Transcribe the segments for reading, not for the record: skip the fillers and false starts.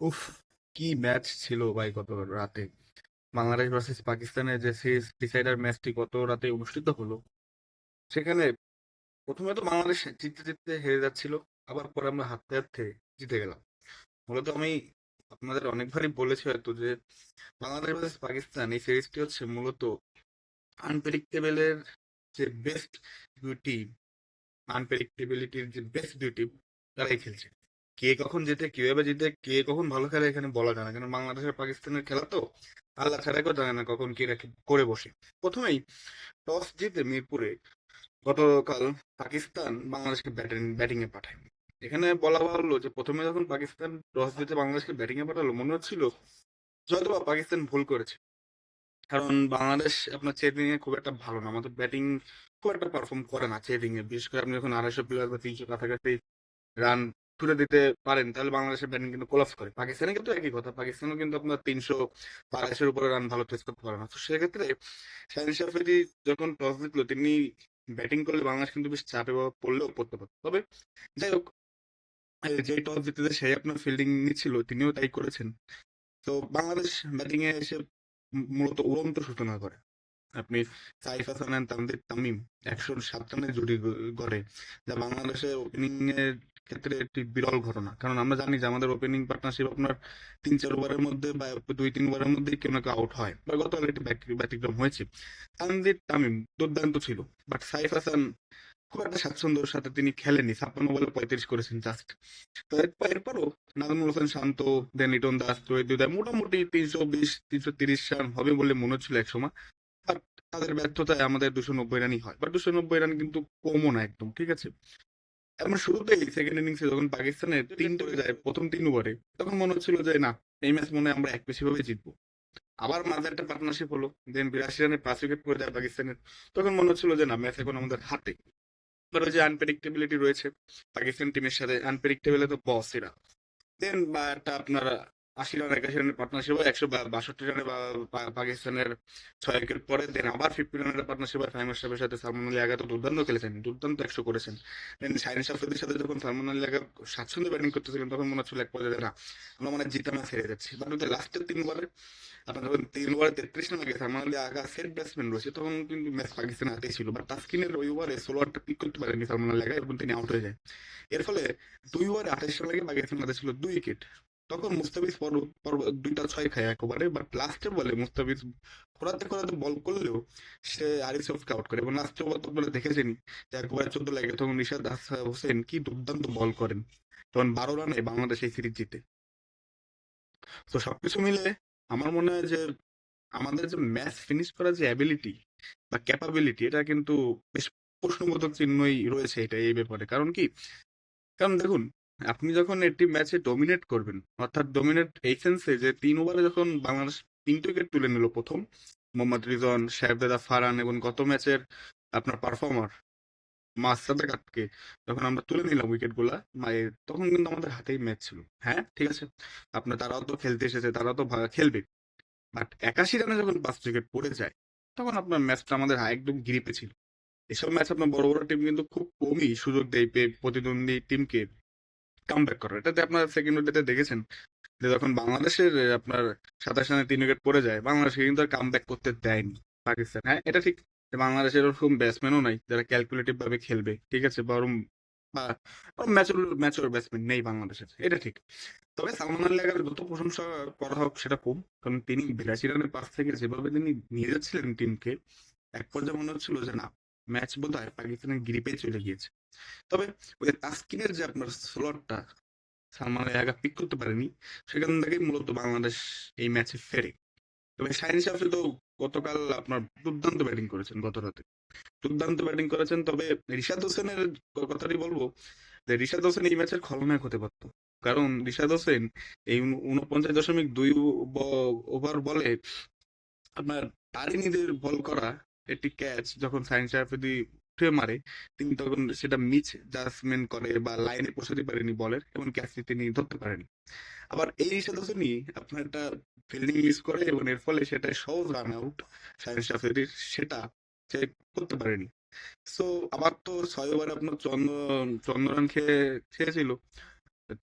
উফ, কি ম্যাচ ছিল ভাই গত রাতে! বাংলাদেশ ভার্সেস পাকিস্তানের যে সিরিজ ডিসাইডার ম্যাচটি গত রাতে অনুষ্ঠিত হলো, সেখানে প্রথমে তো বাংলাদেশ জিততে জিততে হেরে যাচ্ছিল, আবার পরে আমরা হারতে হারতে জিতে গেলাম। মূলত আমি আপনাদের অনেকবারই বলেছি হয়তো যে বাংলাদেশ ভার্সেস পাকিস্তান এই সিরিজটি হচ্ছে মূলত আনপ্রেডিক্টেবলের যে বেস্ট দুই টিম, আনপ্রেডিক্টেবিলিটির যে বেস্ট দুই টিম, তারাই খেলছে। কে কখন জিতে, কিভাবে জিতে, কে কখন ভালো খেলে এখানে বলা যায় না, কারণ বাংলাদেশের পাকিস্তানের খেলা তো আল্লাহ ছাড়া কেউ জানে না কখন কে রেখে করে বসে। প্রথমেই টস জিতে মিরপুরে গতকাল পাকিস্তান বাংলাদেশকে ব্যাটিং এ পাঠায়। এখানে বলা হলো যে প্রথমে যখন পাকিস্তান টস জিতে বাংলাদেশকে ব্যাটিং এ পাঠালো, মনে হচ্ছিল হয়তো বা পাকিস্তান ভুল করেছে, কারণ বাংলাদেশ আপনার চেজিং এ খুব একটা ভালো না, আমাদের ব্যাটিং খুব একটা পারফর্ম করে না চেজিং এ। বিশেষ করে আপনি যখন 250 প্লেয়ার বা 300 কাছাকাছি রান তুলে দিতে পারেন, তাহলে বাংলাদেশের ব্যাটিং কিন্তু কোলাপস করে। পাকিস্তানে কিন্তু একই কথা, পাকিস্তানও কিন্তু আপনার 300 বা 250-এর উপরে রান ভালো চেস করতে পারে না। তো সেক্ষেত্রে শাহিন শাহ আফ্রিদি যখন টস জিতলো, তিনি ব্যাটিং করলে বাংলাদেশ কিন্তু বেশ চাপে পড়লেও পড়তে পারত। তবে যাই হোক, যে টস জিতেছে সেই আপনার ফিল্ডিং নিচ্ছিল, তিনিও তাই করেছেন। তো বাংলাদেশ ব্যাটিং এ এসে মূলত উড়ন্ত সূচনা করে। আপনি সাইফ হাসান and তানজিদ তামিম 107 রানের জুটি গড়ে, যা বাংলাদেশের ওপেনিং এর ক্ষেত্রে একটি বিরল ঘটনা। কারণ আমরা জানি যে আমাদের ওপেনিং পার্টনারশিপ আপনার 3-4 ওভারের মধ্যে বা 2-3 ওভারের মধ্যেই কেউ না কেউ আউট হয়, বা গতকাল একটি ব্যতিক্রম হয়েছে। তানজিদ তামিম দুর্দান্ত ছিল, বাট সাইফ হাসান খুব একটা স্বাচ্ছন্দ্যের সাথে তিনি খেলেননি। 56 বলে 35 করেছেন জাস্ট। তো এরপরও নাজমুল হোসেন শান্ত, দেন লিটন দাস, জহির দুদা মোটামুটি 320-330 রান হবে বলে মনে হচ্ছিল একসময়। বাট তাদের ব্যর্থতায় আমাদের 290 রানই হয়, বাট 290 রান কিন্তু কমও না একদম, ঠিক আছে। আমরা শুরুতেই সেকেন্ড ইনিংসে যখন পাকিস্তানের 3 হয়ে যায় প্রথম 3 ওভারে, তখন মনে হচ্ছিল যে না, এই ম্যাচ মনে হয় আমরা এক পেশি ভাবে জিতবো। আবার মাঝে একটা পার্টনারশিপ হলো, দেন 82 রানে 5 উইকেট পড়ে যায় পাকিস্তানের। তখন মনে হচ্ছিল যে না, ম্যাচ এখন আমাদের হাতে। এবার ওই যে আনপ্রেডিক্টেবিলিটি রয়েছে পাকিস্তান টিমের সাথে, আনপ্রেডিক্টেবল তো বস এরা। দেন বা একটা আপনার 80 রান 81 রানের পার্টনারশিপ হয়, 162 রানে বা পাকিস্তানের 6 উইকেট পরে, দেন আবার 50 রানের পার্টনারশিপ হয় ফাহিম আশরাফের সাথে। সালমান আলী আগা তো দুর্দান্ত খেলেছেন, দুর্দান্ত 100 করেছেন। দেন শাহিন শাফরিদির সাথে যখন সালমান আলী আগা স্বাচ্ছন্দ্যে ব্যাটিং করতেছিলেন, তখন মনে হচ্ছিল এক পর্যায়ে না, আমরা মনে হয় জিতা ম্যাচ হেরে যাচ্ছি। বাট ওদের লাস্টের 3 ওভারে আপনার যখন 3 ওভারে 33 রান আগে সালমান আলী আগা সেট ব্যাটসম্যান রয়েছে, তখন কিন্তু ম্যাচ পাকিস্তানের হাতেই ছিল। বাট তাসকিনের ওই ওভারে 16 ওভারটা পিক করতে পারেনি সালমান আলী আগা, এবং তিনি আউট হয়ে যায়। এর ফলে 2 ওভারে 28 রান আগে পাকিস্তান হাতে ছিল 2 উইকেট। তখন মুস্তাফিজ পর পর দুইটা ছয় খায় একবারে, বাট লাস্টের বলে মুস্তাফিজ খোঁড়াতে খোঁড়াতে বল করলেও সে আরিফকে আউট করে। এবং লাস্টের ওভার তো আপনারা দেখেছেন যে 1 ওভারে 14 লাগে, তখন নিশাদ হোসেন কি দুর্দান্ত বল করেন, তখন 12 রানে বাংলাদেশ এই সিরিজ জিতে। তো সবকিছু মিলে আমার মনে হয় যে আমাদের যে ম্যাচ ফিনিশ করার যে অ্যাবিলিটি বা ক্যাপাবিলিটি, এটা কিন্তু বেশ প্রশ্নবোধক চিহ্নই রয়েছে এটা এই ব্যাপারে। কারণ কি, কারণ দেখুন, আপনি যখন একটি ম্যাচে ডমিনেট করবেন, অর্থাৎ ডমিনেট এই সেন্সে যে 3 ওভারে যখন বাংলাদেশ 3টে উইকেট তুলে নিল, প্রথম মোহাম্মদ রিজন, শাহেবজাদা ফারহান এবং গত ম্যাচের আপনার পারফর্মার মাশরাফিকে যখন আমরা তুলে নিলাম উইকেট গুলা, তখন কিন্তু আমাদের হাতেই ম্যাচ ছিল। হ্যাঁ ঠিক আছে, আপনার তারাও তো খেলতে এসেছে, তারাও তো খেলবে, বাট 81 রানে যখন 5 উইকেট পড়ে যায়, তখন আপনার ম্যাচটা আমাদের একদম গ্রিপে ছিল। এসব ম্যাচ আপনার বড় বড় টিম কিন্তু খুব কমই সুযোগ দেয় প্রতিদ্বন্দ্বী টিমকে কামব্যাক করার। এটাতে আপনার সেকেন্ড ওডিতে দেখেছেন যে যখন বাংলাদেশের আপনার 27 রানে 3 উইকেট পড়ে যায়, বাংলাদেশকে কিন্তু আর কামব্যাক করতে দেয়নি পাকিস্তান। হ্যাঁ এটা ঠিক যে বাংলাদেশের ওরকম ব্যাটসম্যানও নাই যারা ক্যালকুলেটিভ ভাবে খেলবে, ঠিক আছে, বরং বা ম্যাচুর ম্যাচুর ব্যাটসম্যান নেই বাংলাদেশের, এটা ঠিক। তবে সালমান আলী আগার যত প্রশংসা করা হোক সেটা কম, কারণ তিনি 82 রানের পাশ থেকে যেভাবে তিনি নিয়ে যাচ্ছিলেন টিমকে, এক পর্যায়ে মনে হচ্ছিল যে না, ম্যাচ বোধহয় পাকিস্তানের গ্রিপে চলে গিয়েছে। তবে ওই যে তাসকিনের যে আপনার স্লটটা সালমান আলী আগা পিক করতে পারেনি, সেখান থেকেই মূলত বাংলাদেশ এই ম্যাচে ফেরে। তবে শাহিন শাফরি তো গতকাল আপনার দুর্দান্ত ব্যাটিং করেছেন গত রাতে, দুর্দান্ত ব্যাটিং করেছেন। তবে রিশাদ হোসেনের কথাটি বলবো যে রিশাদ হোসেন এই ম্যাচের খলনায়ক হতে পারত। কারণ রিশাদ হোসেন এই 49.2 ওভার বলে আপনার তারই নিজের বল করা একটি ক্যাচ যখন সাইন সাহেবদি উঠে মারে, তিনি তখন সেটা মিস জাজমেন্ট করে বা লাইনে পৌঁছাতে পারেনি বলের, এবং ক্যাচটি তিনি ধরতে পারেনি। আবার এই রিশাদ হোসেনই আপনার একটা ফিল্ডিং মিস করে, এবং এর ফলে সেটা সহজ রান আউট সাইন সাহেবের, সেটা সে করতে পারেনি। সো আবার তো 6 ওভারে আপনার 54 রান খেয়েছিল।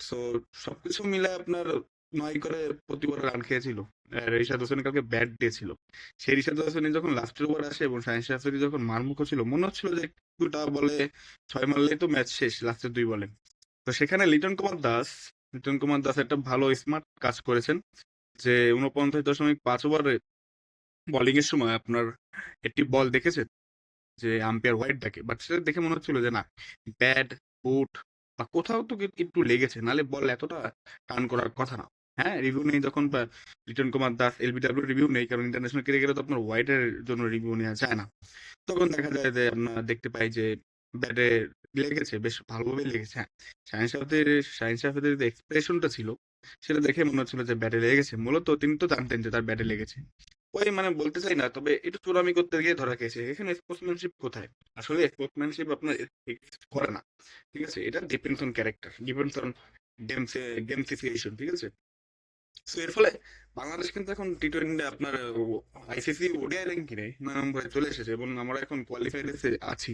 সো সবকিছু মিলে আপনার 9 করে প্রতি ওভারে রান খেয়েছিল। রিশাদ হোসেনের কালকে ব্যাড ডে ছিল। সেই রিশাদ হোসেনই যখন লাস্টের ওভার আসে এবং শাহিন আফ্রিদি যখন মারমুখো ছিল, মনে হচ্ছিল যে 2টা বলে 6 মারলেই তো ম্যাচ শেষ লাস্টের 2 বলে। তো সেখানে লিটন কুমার দাস একটা ভালো স্মার্ট কাজ করেছেন যে ৪৯.৫ ওভারে বোলিং এর সময় আপনার একটি বল দেখেছেন যে আম্পায়ার হোয়াইট ডাকে, বাট সেটা দেখে মনে হচ্ছিল যে না, ব্যাট, বুট বা কোথাও তো একটু লেগেছে, নাহলে বল এতটা টার্ন করার কথা না। হ্যাঁ, রিভিউ নেই যখন বা লিটন কুমার দাস এলবিডব্লিউ রিভিউ নেই, কারণ ইন্টারন্যাশনাল ক্রিকেটে তো আপনার হোয়াইটের জন্য রিভিউ নেওয়া যায় না। তখন দেখা যায় যে আপনার দেখতে পাই যে ব্যাটে লেগেছে, বেশ ভালোভাবেই লেগেছে। হ্যাঁ, শাহিন শাহ আফ্রিদির যে এক্সপ্রেশনটা ছিল সেটা দেখে মনে হচ্ছিল যে ব্যাটে লেগেছে। মূলত তিনি তো জানতেন যে তার ব্যাটে লেগেছে। ওই মানে বলতে চাই না, তবে একটু চোরামি করতে গিয়ে ধরা খেয়েছে। এখানে স্পোর্টসম্যানশিপ কোথায়? আসলে স্পোর্টসম্যানশিপ আপনার exist করে না। ঠিক আছে? এটা depends on character, depends on গেমসিফিকেশন। ঠিক আছে? সো এর ফলে বাংলাদেশ কিন্তু এখন টি-20 আপনার আইসিসি ওডিআই র্যাঙ্কিংয়ে ৯ নম্বরে চলে এসেছে এবং আমরা এখন কোয়ালিফাইড আছি।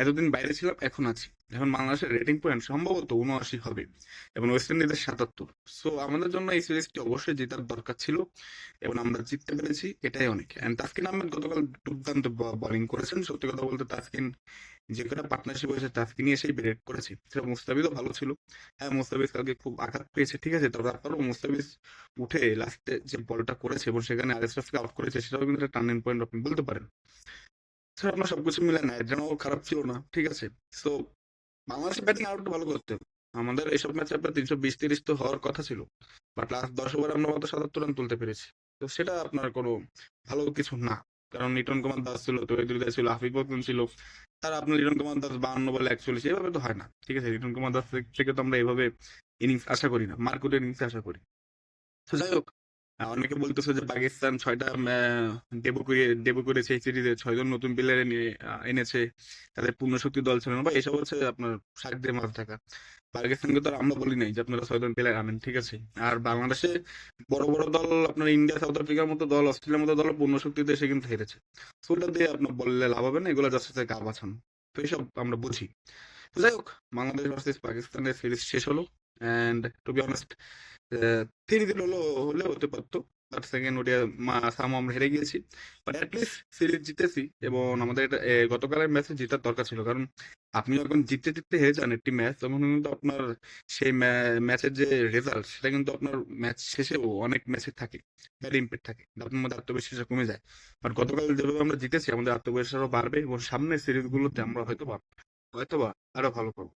এতদিন বাইরে ছিলাম, এখন আছি। এখন বাংলাদেশের রেটিং পয়েন্ট সম্ভবত ৭৯ হবে এবং ওয়েস্ট ইন্ডিজের ৭৭। সো আমাদের জন্য এই সিরিজটি অবশ্যই জেতার দরকার ছিল এবং আমরা জিততে পেরেছি, এটাই অনেক। অ্যান্ড তাসকিন আহমেদ গতকাল দুর্দান্ত বোলিং করেছেন। সত্যি কথা বলতে তাসকিন যে কটা পার্টনারশিপ হয়েছে তাসকিনই এসেই ব্রেক করেছে। সেটা মুস্তাফিজও ভালো ছিল। হ্যাঁ, মুস্তাফিজ কালকে খুব আঘাত পেয়েছে, ঠিক আছে, তবে তারপরেও মুস্তাফিজ উঠে লাস্টে যে বলটা করেছে এবং সেখানে আরএসএফকে আউট করেছে, সেটাও কিন্তু একটা টার্নিং পয়েন্ট আপনি বলতে পারেন। স্যার আপনার সবকিছু মিলে না, এটাও খারাপ ছিল না, ঠিক আছে। সো বাংলাদেশের ব্যাটিং আরো একটু ভালো করতে হবে। আমাদের এইসব ম্যাচে আপনার ৩২০-৩০ তো হওয়ার কথা ছিল, বাট লাস্ট ১০ ওভারে আমরা মাত্র ৭৭ রান তুলতে পেরেছি। তো সেটা আপনার কোনো ভালো কিছু না, কারণ লিটন কুমার দাস ছিল, তৈরি ছিল, আফিফ হোসেন ছিল। তারা আপনার লিটন কুমার দাস ৫২ বলে ৪১, এভাবে তো হয় না। ঠিক আছে, লিটন কুমার দাস থেকে তো আমরা এভাবে ইনিংস আশা করি না, মার্কুটের ইনিংস আশা করি। তো যাই হোক, অনেকে বলতেছে যে পাকিস্তান ৬টা ডেবু করেছে এই সিরিজে, ৬ জন নতুন প্লেয়ার এনেছে, তাদের পূর্ণ শক্তি দল ছিল না, বা এসব হচ্ছে আপনার শাক দিয়ে মাছ ঢাকা। পাকিস্তানকে তো আর আমরা বলি নাই যে আপনারা ৬ জন প্লেয়ার আনেন, ঠিক আছে। আর বাংলাদেশে বড় বড় দল আপনার ইন্ডিয়া, সাউথ আফ্রিকার মতো দল, অস্ট্রেলিয়ার মতো দল পূর্ণ শক্তিতে এসে কিন্তু হেরেছে। তো ওটা দিয়ে আপনার বললে লাভ হবে না, এগুলো জাস্ট হচ্ছে গা বাছানো। তো এইসব আমরা বুঝি। তো যাই হোক, বাংলাদেশ ভার্সেস পাকিস্তানের সিরিজ শেষ হলো, অ্যান্ড টু বি অনেস্ট 3 দিন হলে হতে পারতো, বাট সেকেন্ড ওডিয়া সামো আমরা হেরে গিয়েছি। বাট অ্যাটলিস্ট সিরিজ জিতেছি এবং আমাদের গতকালের ম্যাচে জেতার দরকার ছিল, কারণ আপনি যখন জিততে জিততে হেরে যান একটি ম্যাচ, তখন কিন্তু আপনার সেই ম্যাচের যে রেজাল্ট সেটা কিন্তু আপনার ম্যাচ শেষেও অনেক ম্যাচে থাকে, ব্যাড ইম্প্যাক্ট থাকে, আপনার মধ্যে আত্মবিশ্বাস কমে যায়। বাট গতকাল যেভাবে আমরা জিতেছি, আমাদের আত্মবিশ্বাস আরো বাড়বে এবং সামনের সিরিজগুলোতে আমরা হয়তোবা আরো ভালো করবো।